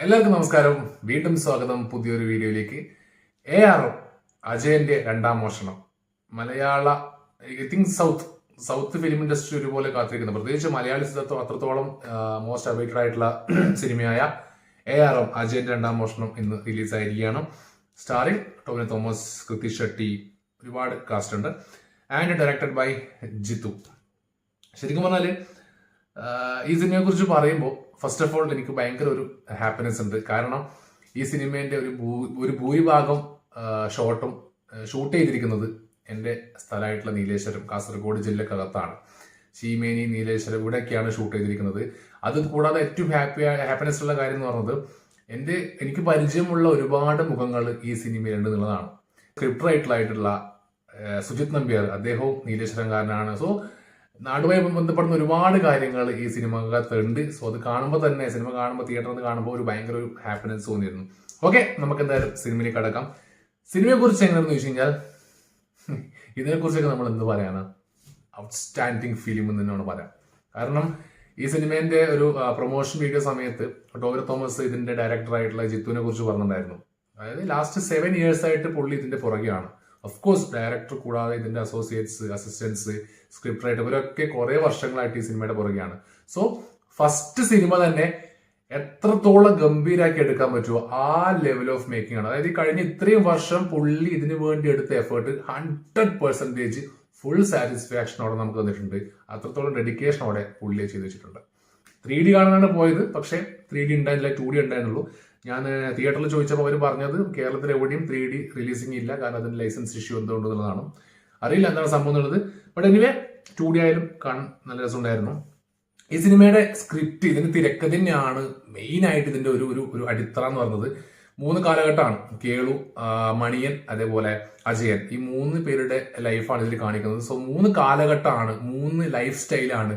എല്ലാവർക്കും നമസ്കാരം. വീണ്ടും സ്വാഗതം പുതിയൊരു വീഡിയോയിലേക്ക്. AR അജയന്റെ രണ്ടാം മോഷണം മലയാള I think south film industry ഒരുപോലെ കാത്തിരിക്കുന്നു. പ്രത്യേകിച്ച് മലയാളി ചിത്രത്തിൽ അത്രത്തോളം മോസ്റ്റ് അവൈറ്റഡ് ആയിട്ടുള്ള സിനിമയായ AR അജയന്റെ രണ്ടാം മോഷണം ഇന്ന് റിലീസായിരിക്കുകയാണ്. സ്റ്റാറിംഗ് ടോവിനോ തോമസ്, കൃതി ഷെട്ടി, ഒരുപാട് കാസ്റ്റ് ഉണ്ട്. And directed by Jeethu. ശരിക്കും പറഞ്ഞാല് ഈ സിനിമയെ കുറിച്ച് പറയുമ്പോൾ ഫസ്റ്റ് ഓഫ് ഓൾ എനിക്ക് ഭയങ്കര ഒരു ഹാപ്പിനെസ് ഉണ്ട്. കാരണം ഈ സിനിമേന്റെ ഒരു ഭൂരിഭാഗം ഷോട്ടും ഷൂട്ട് ചെയ്തിരിക്കുന്നത് എൻ്റെ സ്ഥലമായിട്ടുള്ള നീലേശ്വരം, കാസർഗോഡ് ജില്ലക്കകത്താണ്. ചീമേനി, നീലേശ്വരം ഇവിടെയൊക്കെയാണ് ഷൂട്ട് ചെയ്തിരിക്കുന്നത്. അത് കൂടാതെ ഏറ്റവും ഹാപ്പിനെസ് ഉള്ള കാര്യം എന്ന് പറയുന്നത് എനിക്ക് പരിചയമുള്ള ഒരുപാട് മുഖങ്ങൾ ഈ സിനിമയിലുണ്ട് എന്നുള്ളതാണ്. സ്ക്രിപ്റ്റ് റൈറ്ററായിട്ടുള്ള സുജിത് നമ്പ്യാർ, അദ്ദേഹവും നീലേശ്വരംകാരനാണ്. സോ നാടുമായി ബന്ധപ്പെടുന്ന ഒരുപാട് കാര്യങ്ങൾ ഈ സിനിമകത്തുണ്ട്. സോ അത് കാണുമ്പോൾ തന്നെ, സിനിമ കാണുമ്പോൾ, തിയേറ്ററിൽ നിന്ന് കാണുമ്പോൾ ഒരു ഭയങ്കര ഒരു ഹാപ്പിനെസ് തോന്നിയിരുന്നു. ഓക്കെ, നമുക്ക് എന്തായാലും സിനിമയിലേക്ക് കടക്കാം. സിനിമയെ കുറിച്ച് എങ്ങനെയാണെന്ന് ചോദിച്ചു കഴിഞ്ഞാൽ, ഇതിനെക്കുറിച്ചൊക്കെ നമ്മൾ എന്ത് പറയാനാ, ഔട്ട്സ്റ്റാൻഡിങ് ഫിലിം എന്ന് തന്നെയാണ് പറയാം. കാരണം ഈ സിനിമേന്റെ ഒരു പ്രൊമോഷൻ വീഡിയോ സമയത്ത് ടോവിനോ തോമസ് ഇതിന്റെ ഡയറക്ടറായിട്ടുള്ള ജിത്തുവിനെ കുറിച്ച് പറഞ്ഞിട്ടുണ്ടായിരുന്നു. അതായത് ലാസ്റ്റ് 7 years ആയിട്ട് പുള്ളി ഇതിന്റെ പുറകെയാണ്. ഓഫ്കോഴ്സ് ഡയറക്ടർ കൂടാതെ ഇതിന്റെ അസോസിയേറ്റ്സ്, അസിസ്റ്റൻസ്, സ്ക്രിപ്റ്റ് റൈറ്റർ ഇവരൊക്കെ കുറെ വർഷങ്ങളായിട്ട് ഈ സിനിമയുടെ പുറകെയാണ്. സോ ഫസ്റ്റ് സിനിമ തന്നെ എത്രത്തോളം ഗംഭീരാക്കി എടുക്കാൻ പറ്റുമോ ആ ലെവൽ ഓഫ് മേക്കിംഗ് ആണ്. അതായത് ഈ കഴിഞ്ഞ ഇത്രയും വർഷം പുള്ളി ഇതിനു വേണ്ടി എടുത്ത എഫേർട്ട് 100% ഫുൾ സാറ്റിസ്ഫാക്ഷനോടെ നമുക്ക് തന്നിട്ടുണ്ട്. അത്രത്തോളം ഡെഡിക്കേഷനോടെ പുള്ളി ചെയ്ത് വെച്ചിട്ടുണ്ട്. 3D കാണാനാണ് പോയത്, പക്ഷേ 3D ഉണ്ടായിരുന്നില്ല, 2D ഉണ്ടായിരുന്നുള്ളൂ. ഞാൻ തിയേറ്ററിൽ ചോദിച്ചപ്പോൾ അവർ പറഞ്ഞത് കേരളത്തിൽ എവിടെയും 3D റിലീസിംഗ് ഇല്ല, കാരണം അതിന് ലൈസൻസ് ഇഷ്യൂ എന്തുകൊണ്ടെന്നുള്ളതാണ്. അറിയില്ല എന്താണ് സംഭവം എന്നുള്ളത്. ബട്ട് എനിവേ 2D ആയാലും കാണാൻ നല്ല രസമുണ്ടായിരുന്നു. ഈ സിനിമയുടെ സ്ക്രിപ്റ്റ്, ഇതിന്റെ തിരക്കഥ തന്നെയാണ് മെയിൻ ആയിട്ട് ഇതിന്റെ ഒരു അടിത്തറ എന്ന് പറയുന്നത്. 3 കാലഘട്ടമാണ്. കേളു, മണിയൻ, അതേപോലെ അജയൻ. ഈ 3 പേരുടെ ലൈഫാണ് ഇതിൽ കാണിക്കുന്നത്. സോ 3 കാലഘട്ടമാണ്, 3 ലൈഫ് സ്റ്റൈലാണ്.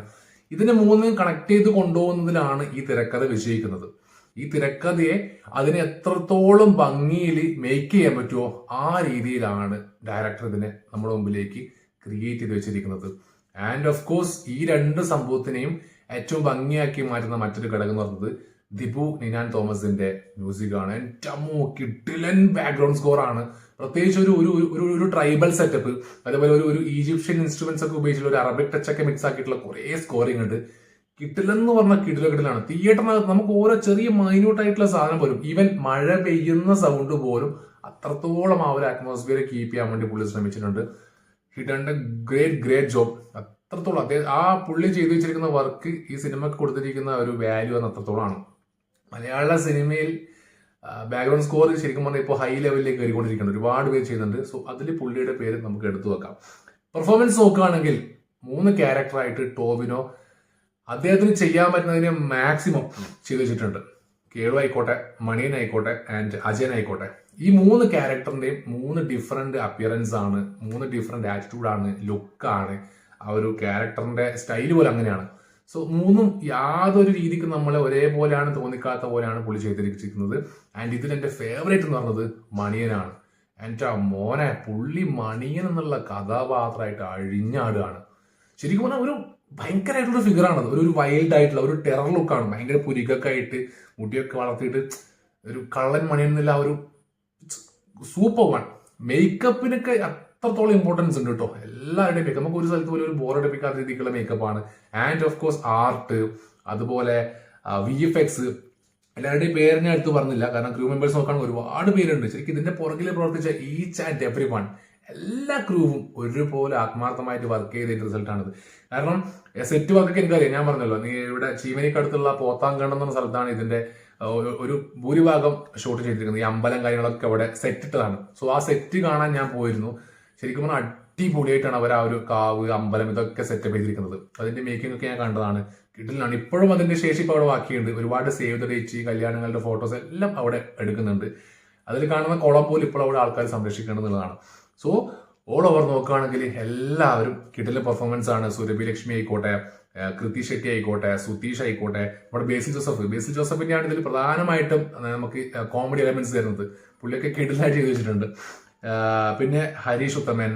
ഇതിനെ 3 കണക്ട് ചെയ്ത് കൊണ്ടുപോകുന്നതിലാണ് ഈ തിരക്കഥ വിജയിക്കുന്നത്. ഈ തിരക്കഥയെ അതിനെ എത്രത്തോളം ഭംഗിയിൽ മേക്ക് ചെയ്യാൻ പറ്റുമോ ആ രീതിയിലാണ് ഡയറക്ടർ ഇതിനെ നമ്മുടെ മുമ്പിലേക്ക് ക്രിയേറ്റ് ചെയ്ത് വെച്ചിരിക്കുന്നത്. ആൻഡ് ഓഫ് കോഴ്സ് ഈ 2 സംഭവത്തിനെയും ഏറ്റവും ഭംഗിയാക്കി മാറ്റുന്ന മറ്റൊരു ഘടകം എന്ന് പറയുന്നത് ദിബു നിനാൻ തോമസിന്റെ മ്യൂസിക് ആണ്. കിഡിലൻ ബാക്ക്ഗ്രൗണ്ട് സ്കോർ ആണ്. പ്രത്യേകിച്ച് ഒരു ട്രൈബൽ സെറ്റപ്പ്, അതേപോലെ ഒരു ഈജിപ്ഷ്യൻ ഇൻസ്ട്രുമെന്റ്സ് ഒക്കെ ഉപയോഗിച്ചിട്ടുള്ള ഒരു അറബിക് ടച്ച് ഒക്കെ മിക്സ് ആക്കിയിട്ടുള്ള കുറെ സ്കോറിംഗ് ഉണ്ട്. കിട്ടില്ലെന്ന് പറഞ്ഞാൽ കിടിലാണ്. തിയേറ്ററിനകത്ത് നമുക്ക് ഓരോ ചെറിയ മൈന്യൂട്ട് ആയിട്ടുള്ള സാധനം പോലും, ഈവൻ മഴ പെയ്യുന്ന സൗണ്ട് പോലും അത്രത്തോളം ആ ഒരു അറ്റ്മോസ്ഫിയർ കീപ്പ് ചെയ്യാൻ വേണ്ടി പുള്ളി ശ്രമിച്ചിട്ടുണ്ട്. He done A great job. അത്രത്തോളം ആ പുള്ളി ചെയ്തു വെച്ചിരിക്കുന്ന വർക്ക് ഈ സിനിമക്ക് കൊടുത്തിരിക്കുന്ന ഒരു വാല്യൂ എന്ന് അത്രത്തോളമാണ്. മലയാള സിനിമയിൽ ബാക്ക്ഗ്രൗണ്ട് സ്കോർ ശരിക്കും പറഞ്ഞാൽ ഇപ്പോൾ ഹൈ ലെവലിലേക്ക് കയറിക്കൊണ്ടിരിക്കുന്നുണ്ട്. ഒരുപാട് പേര് ചെയ്യുന്നുണ്ട്. സോ അതിൽ പുള്ളിയുടെ പേര് നമുക്ക് എടുത്തു വെക്കാം. പെർഫോമൻസ് നോക്കുകയാണെങ്കിൽ 3 ക്യാരക്ടറായിട്ട് ടോവിനോ അദ്ദേഹത്തിന് ചെയ്യാൻ പറ്റുന്നതിന് മാക്സിമം ചെയ്തു വെച്ചിട്ടുണ്ട്. കേളു ആയിക്കോട്ടെ, മണിയൻ ആയിക്കോട്ടെ, ആൻഡ് അജയൻ ആയിക്കോട്ടെ. ഈ 3 ക്യാരക്ടറിന്റെയും 3 ഡിഫറെന്റ് അപ്പിയറൻസ് ആണ്, 3 ഡിഫറെന്റ് ആറ്റിറ്റ്യൂഡാണ്, ലുക്കാണ്. ആ ഒരു ക്യാരക്ടറിന്റെ സ്റ്റൈല് പോലെ അങ്ങനെയാണ്. സോ 3 യാതൊരു രീതിക്ക് നമ്മളെ ഒരേപോലെയാണ് തോന്നിക്കാത്ത പോലെയാണ് പുള്ളി ചെയ്തിരിക്കുന്നത്. ആൻഡ് ഇതിൽ എന്റെ ഫേവറേറ്റ് എന്ന് പറയുന്നത് മണിയനാണ്. എൻ്റെ മോനെ, പുള്ളി മണിയൻ എന്നുള്ള കഥാപാത്രമായിട്ട് അഴിഞ്ഞാടുകയാണ്. ശരിക്കും പറഞ്ഞാൽ ഒരു ഭയങ്കരമായിട്ടുള്ള ഫിഗറാണത്. ഒരു വൈൽഡ് ആയിട്ടുള്ള ഒരു ടെറർ ലുക്കാണ്. ഭയങ്കര പുരികൊക്കെ ആയിട്ട് മുടിയൊക്കെ വളർത്തിയിട്ട് ഒരു കള്ളൻ മണിയൻ എന്നുള്ള ഒരു സൂപ്പർ വൺ. മേക്കപ്പിനൊക്കെ അത്രത്തോളം ഇമ്പോർട്ടൻസ് ഉണ്ട് കേട്ടോ. എല്ലാവരുടെയും മേക്കപ്പ് നമുക്ക് ഒരു സ്ഥലത്ത് പോലും ഒരു ബോറടിപ്പിക്കാത്ത രീതിക്കുള്ള മേക്കപ്പാണ്. ആൻഡ് ഓഫ് കോഴ്സ് ആർട്ട്, അതുപോലെ VFX, എല്ലാവരുടെയും പേര് ഞാൻ എടുത്ത് പറഞ്ഞില്ല, കാരണം ക്രൂ മെമ്പേഴ്സ് നോക്കുകയാണെങ്കിൽ ഒരുപാട് പേരുണ്ട്. ശരിക്കും ഇതിന്റെ പുറകിൽ പ്രവർത്തിച്ച ഈച്ച് ആൻഡ് എവറി വൺ, എല്ലാ ക്രൂവും ഒരുപോലെ ആത്മാർത്ഥമായിട്ട് വർക്ക് ചെയ്തിട്ട് റിസൾട്ടാണിത്. കാരണം സെറ്റ് വർക്കൊക്കെ എനിക്കറിയാം. ഞാൻ പറഞ്ഞല്ലോ, നീ ഇവിടെ ചീമനിക്കടുത്തുള്ള പോത്താങ്കണ്ടം എന്ന സ്ഥലത്താണ് ഇതിന്റെ ഒരു ഭൂരിഭാഗം ഷൂട്ട് ചെയ്തിരിക്കുന്നത്. ഈ അമ്പലം കാര്യങ്ങളൊക്കെ അവിടെ സെറ്റ് ഇട്ടതാണ്. സോ ആ സെറ്റ് കാണാൻ ഞാൻ പോയിരുന്നു. ശരിക്കും പറഞ്ഞാൽ അടിപൊളിയായിട്ടാണ് അവർ ആ ഒരു കാവ്, അമ്പലം ഇതൊക്കെ സെറ്റപ്പ് ചെയ്തിരിക്കുന്നത്. അതിന്റെ മേക്കിംഗ് ഒക്കെ ഞാൻ കണ്ടതാണ്. കിട്ടിലാണ്. ഇപ്പോഴും അതിന്റെ ശേഷി ഇപ്പോൾ അവിടെ ബാക്കിയുണ്ട്. ഒരുപാട് സേവ് ദ ഡേറ്റ്, കല്യാണങ്ങളുടെ ഫോട്ടോസ് എല്ലാം അവിടെ എടുക്കുന്നുണ്ട്. അതിൽ കാണുന്ന കുളം പോലും ഇപ്പോൾ അവിടെ ആൾക്കാർ സംരക്ഷിക്കേണ്ടതുള്ളതാണ്. സോ ഓൾ ഓവർ നോക്കുകയാണെങ്കിൽ എല്ലാവരും കിടില പെർഫോമൻസ് ആണ്. സുരഭി ലക്ഷ്മി ആയിക്കോട്ടെ, കൃതി ഷെട്ടി ആയിക്കോട്ടെ, സുതീഷ് ആയിക്കോട്ടെ, നമ്മുടെ ബേസിൽ ജോസഫിന്റെയാണ് ഇതിൽ പ്രധാനമായിട്ടും നമുക്ക് കോമഡി എലമെന്റ്സ് തരുന്നത്. പുള്ളിയൊക്കെ കിടിലായിട്ട് ചെയ്ത് വെച്ചിട്ടുണ്ട്. പിന്നെ ഹരീഷ് ഉത്തമൻ,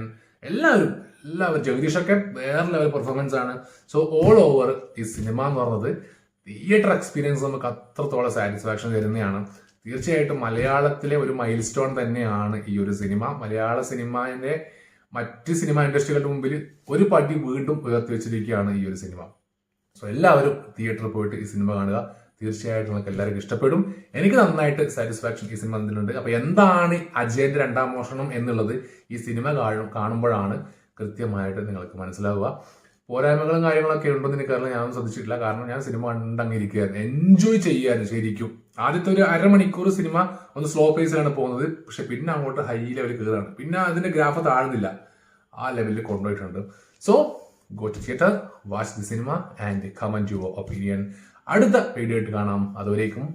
എല്ലാവരും ജഗദീഷൊക്കെ വേറെ ലെവൽ പെർഫോമൻസ് ആണ്. സോ ഓൾ ഓവർ ഈ സിനിമ എന്ന് പറഞ്ഞത് തിയേറ്റർ എക്സ്പീരിയൻസ് നമുക്ക് അത്രത്തോളം സാറ്റിസ്ഫാക്ഷൻ തരുന്നതാണ്. തീർച്ചയായിട്ടും മലയാളത്തിലെ ഒരു മൈൽ സ്റ്റോൺ തന്നെയാണ് ഈ ഒരു സിനിമ. മലയാള സിനിമയുടെ മറ്റ് സിനിമ ഇൻഡസ്ട്രികളുടെ മുമ്പിൽ ഒരു പടി വീണ്ടും ഉയർത്തി വെച്ചിരിക്കുകയാണ് ഈ ഒരു സിനിമ. സോ എല്ലാവരും തിയേറ്ററിൽ പോയിട്ട് ഈ സിനിമ കാണുക. തീർച്ചയായിട്ടും നിങ്ങൾക്ക് എല്ലാവർക്കും ഇഷ്ടപ്പെടും. എനിക്ക് നന്നായിട്ട് സാറ്റിസ്ഫാക്ഷൻ ഈ സിനിമ തന്നിട്ടുണ്ട്. അപ്പൊ എന്താണ് അജയന്റെ രണ്ടാം മോഷണം എന്നുള്ളത് ഈ സിനിമ കാണുമ്പോഴാണ് കൃത്യമായിട്ട് നിങ്ങൾക്ക് മനസ്സിലാവുക. പോരായ്മകളും കാര്യങ്ങളൊക്കെ ഉണ്ടെന്ന് എനിക്കറിയില്ല, ഞാനൊന്നും ശ്രദ്ധിച്ചിട്ടില്ല. കാരണം ഞാൻ സിനിമ കണ്ടങ്ങിരിക്കുകയായിരുന്നു, എൻജോയ് ചെയ്യാനും. ശരിക്കും ആദ്യത്തെ ഒരു അരമണിക്കൂർ സിനിമ ഒന്ന് സ്ലോ പേസിലാണ് പോകുന്നത്, പക്ഷെ പിന്നെ അങ്ങോട്ട് ഹൈ ലെവൽ കയറാണ്. പിന്നെ അതിന്റെ ഗ്രാഫ് താഴുന്നില്ല, ആ ലെവലിൽ കൊണ്ടുപോയിട്ടുണ്ട്. So go to theatre, watch the cinema and comment your opinion. അടുത്ത വീഡിയോ ആയിട്ട് കാണാം. അതുവരേക്കും